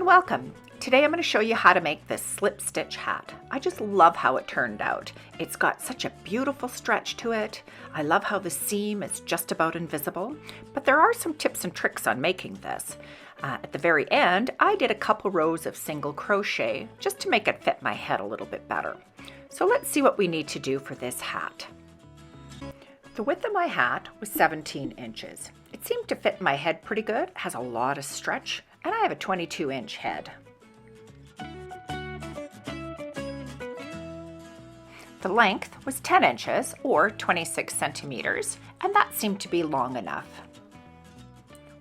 and welcome. Today I'm going to show you how to make this slip stitch hat. I just love how it turned out. It's got such a beautiful stretch to it. I love how the seam is just about invisible, but there are some tips and tricks on making this. At the very end, I did a couple rows of single crochet just to make it fit my head a little bit better. So let's see what we need to do for this hat. The width of my hat was 17 inches. It seemed to fit my head pretty good, it has a lot of stretch, and I have a 22-inch head. The length was 10 inches or 26 centimeters, and that seemed to be long enough.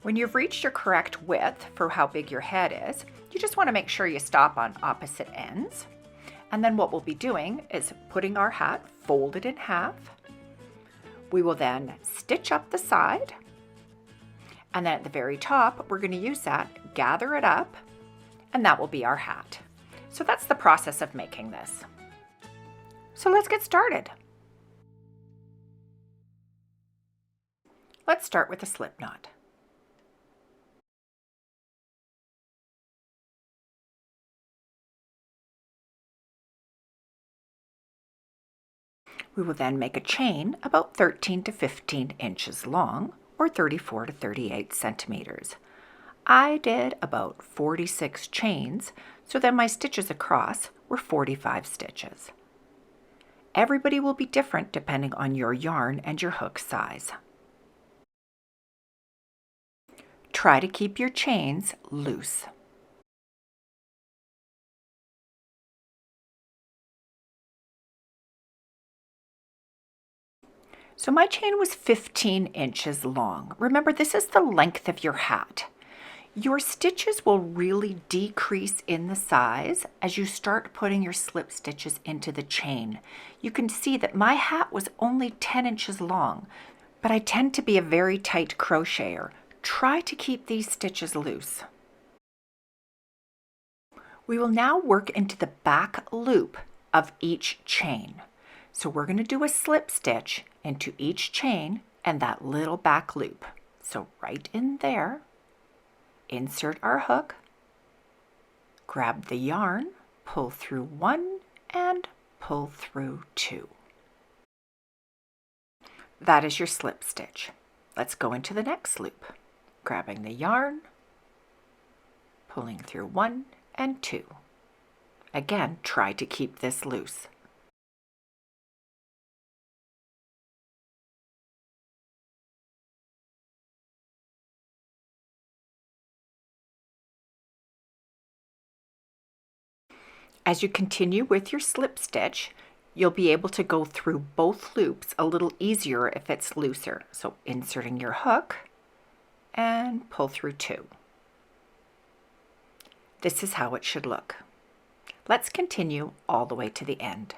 When you've reached your correct width for how big your head is, you just want to make sure you stop on opposite ends. And then what we'll be doing is putting our hat folded in half. We will then stitch up the side, and then at the very top, we're going to use that, gather it up, and that will be our hat. So that's the process of making this. So let's get started. Let's start with a slip knot. We will then make a chain about 13 to 15 inches long, or 34 to 38 centimeters. I did about 46 chains, so then my stitches across were 45 stitches. Everybody will be different depending on your yarn and your hook size. Try to keep your chains loose. So my chain was 15 inches long. Remember, this is the length of your hat. Your stitches will really decrease in the size as you start putting your slip stitches into the chain. You can see that my hat was only 10 inches long, but I tend to be a very tight crocheter. Try to keep these stitches loose. We will now work into the back loop of each chain. So we're going to do a slip stitch into each chain and that little back loop. So right in there, insert our hook, grab the yarn, pull through one and pull through two. That is your slip stitch. Let's go into the next loop. Grabbing the yarn, pulling through one and two. Again, try to keep this loose. As you continue with your slip stitch, you'll be able to go through both loops a little easier if it's looser. So inserting your hook and pull through two. This is how it should look. Let's continue all the way to the end.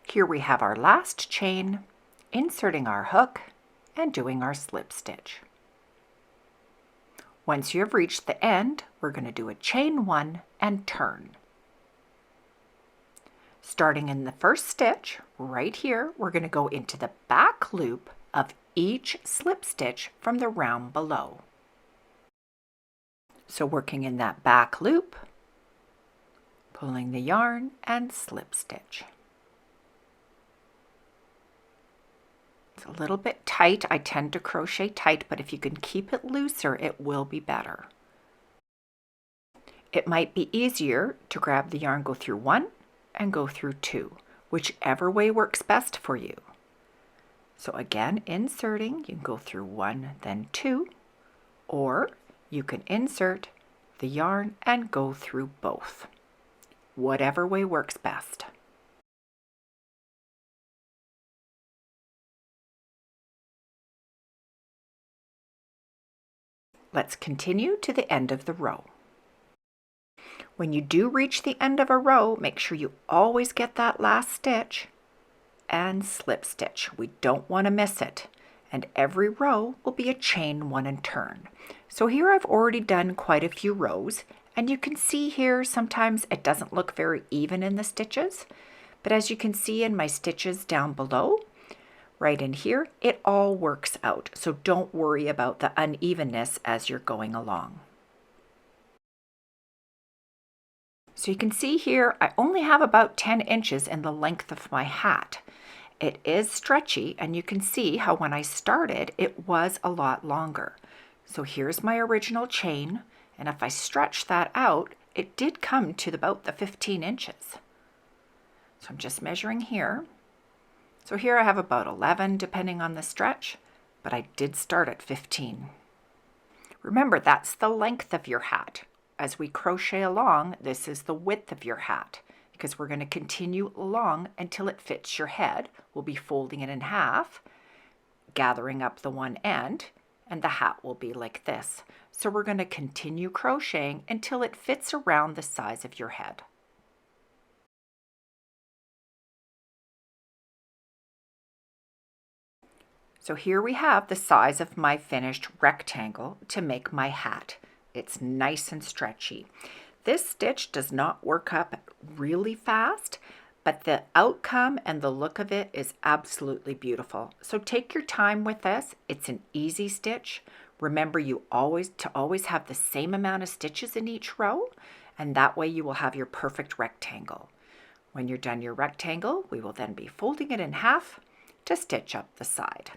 Here we have our last chain, inserting our hook and doing our slip stitch. Once you have reached the end, we're going to do a chain one and turn. Starting in the first stitch, right here, we're going to go into the back loop of each slip stitch from the round below. So working in that back loop, pulling the yarn and slip stitch. It's a little bit tight. I tend to crochet tight, but if you can keep it looser, it will be better. It might be easier to grab the yarn, go through one and go through two, whichever way works best for you. So again, inserting, you can go through one, then two, or you can insert the yarn and go through both. Whatever way works best. Let's continue to the end of the row. When you do reach the end of a row, make sure you always get that last stitch and slip stitch. We don't want to miss it. And every row will be a chain one and turn. So here I've already done quite a few rows, and you can see here sometimes it doesn't look very even in the stitches, but as you can see in my stitches down below, right in here, it all works out. So don't worry about the unevenness as you're going along. So you can see here, I only have about 10 inches in the length of my hat. It is stretchy, and you can see how when I started, it was a lot longer. So here's my original chain, and if I stretch that out, it did come to about the 15 inches. So I'm just measuring here. So here I have about 11, depending on the stretch, but I did start at 15. Remember, that's the length of your hat. As we crochet along, this is the width of your hat, because we're going to continue along until it fits your head. We'll be folding it in half, gathering up the one end, and the hat will be like this. So we're going to continue crocheting until it fits around the size of your head. So here we have the size of my finished rectangle to make my hat. It's nice and stretchy. This stitch does not work up really fast, but the outcome and the look of it is absolutely beautiful. So take your time with this. It's an easy stitch. Remember, you always have the same amount of stitches in each row, and that way you will have your perfect rectangle. When you're done your rectangle, we will then be folding it in half to stitch up the side.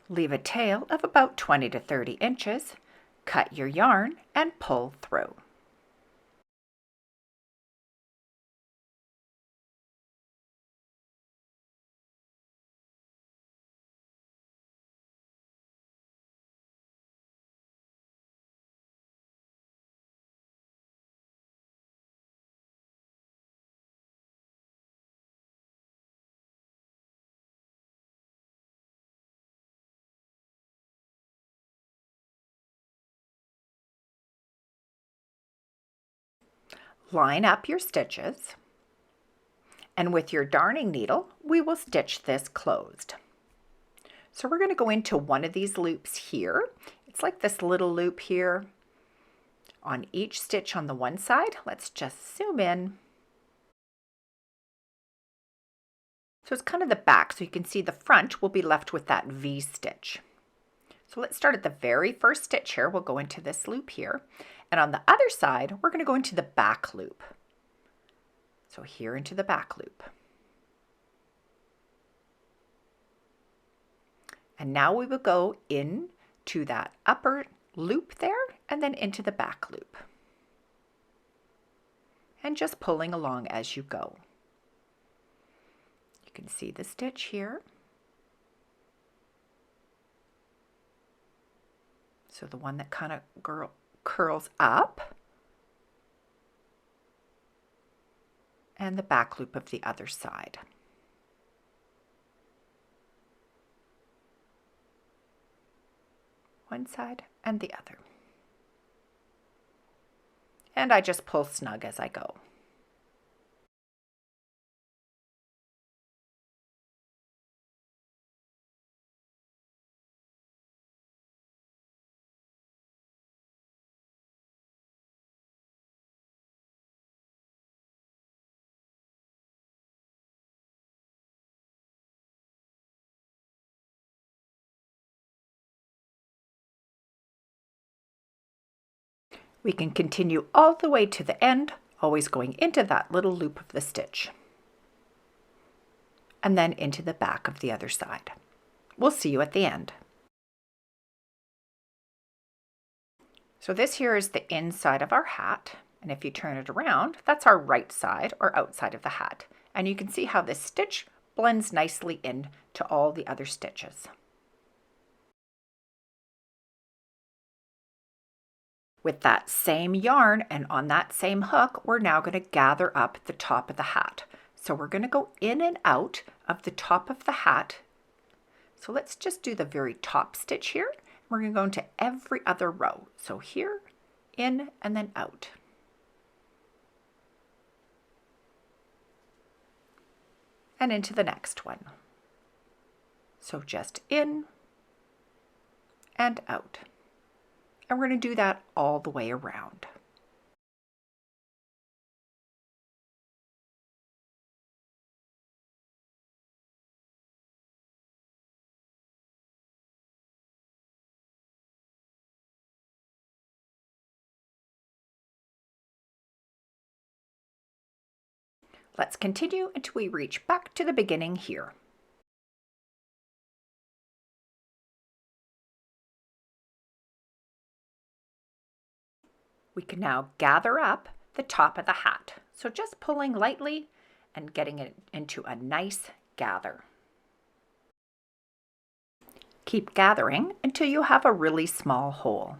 Leave a tail of about 20 to 30 inches, cut your yarn, and pull through. Line up your stitches, and with your darning needle, we will stitch this closed. So we're going to go into one of these loops here. It's like this little loop here on each stitch on the one side. Let's just zoom in. So it's kind of the back, so you can see the front will be left with that V stitch. So let's start at the very first stitch here. We'll go into this loop here. And on the other side, we're going to go into the back loop. So here into the back loop. And now we will go into that upper loop there and then into the back loop. And just pulling along as you go. You can see the stitch here. So the one that kind of curls up, and the back loop of the other side. One side and the other. And I just pull snug as I go. We can continue all the way to the end, always going into that little loop of the stitch. And then into the back of the other side. We'll see you at the end. So this here is the inside of our hat. And if you turn it around, that's our right side or outside of the hat. And you can see how this stitch blends nicely in to all the other stitches. With that same yarn and on that same hook, we're now going to gather up the top of the hat. So we're going to go in and out of the top of the hat. So let's just do the very top stitch here. We're going to go into every other row. So here, in, and then out. And into the next one. So just in and out. And we're going to do that all the way around. Let's continue until we reach back to the beginning here. We can now gather up the top of the hat. So just pulling lightly and getting it into a nice gather. Keep gathering until you have a really small hole.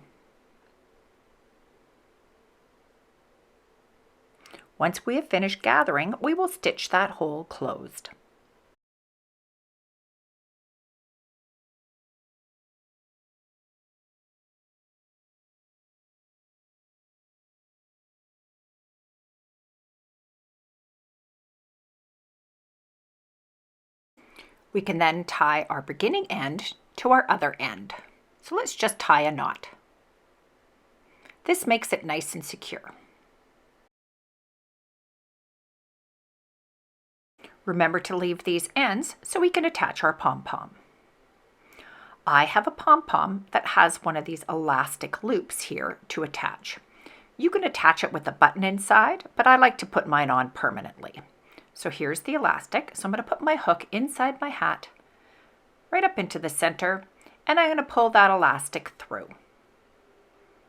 Once we have finished gathering, we will stitch that hole closed. We can then tie our beginning end to our other end. So let's just tie a knot. This makes it nice and secure. Remember to leave these ends so we can attach our pom-pom. I have a pom-pom that has one of these elastic loops here to attach. You can attach it with a button inside, but I like to put mine on permanently. So here's the elastic. So I'm going to put my hook inside my hat, right up into the center, and I'm going to pull that elastic through.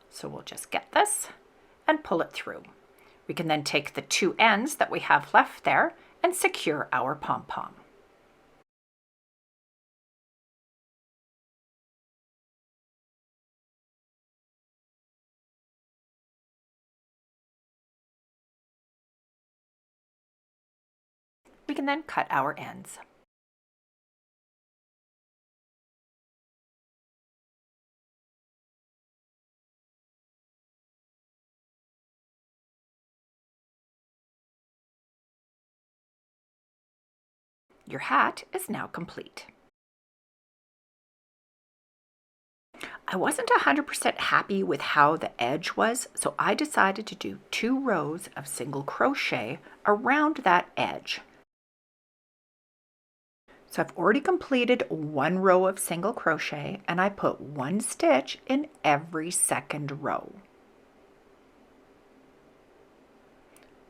So we'll just get this and pull it through. We can then take the two ends that we have left there and secure our pom-pom. We can then cut our ends. Your hat is now complete. I wasn't 100% happy with how the edge was, so I decided to do 2 rows of single crochet around that edge. So I've already completed 1 row of single crochet and I put 1 stitch in every second row.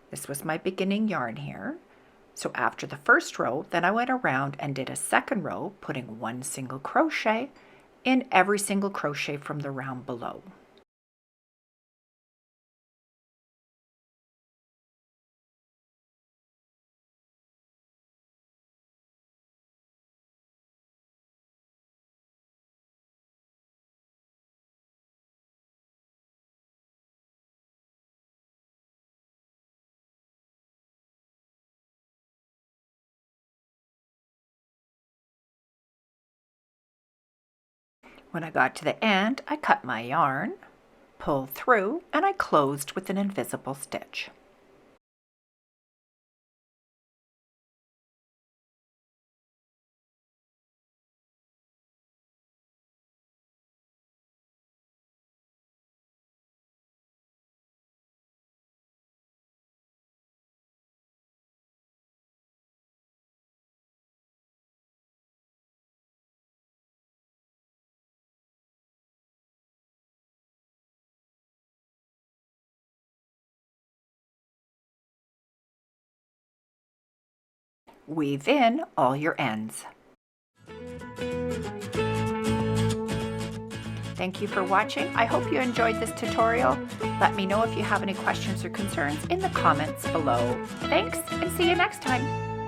This was my beginning yarn here. So after the first row, then I went around and did a second row, putting 1 single crochet in every single crochet from the round below. When I got to the end, I cut my yarn, pulled through, and I closed with an invisible stitch. Weave in all your ends. Thank you for watching. I hope you enjoyed this tutorial. Let me know if you have any questions or concerns in the comments below. Thanks, and see you next time.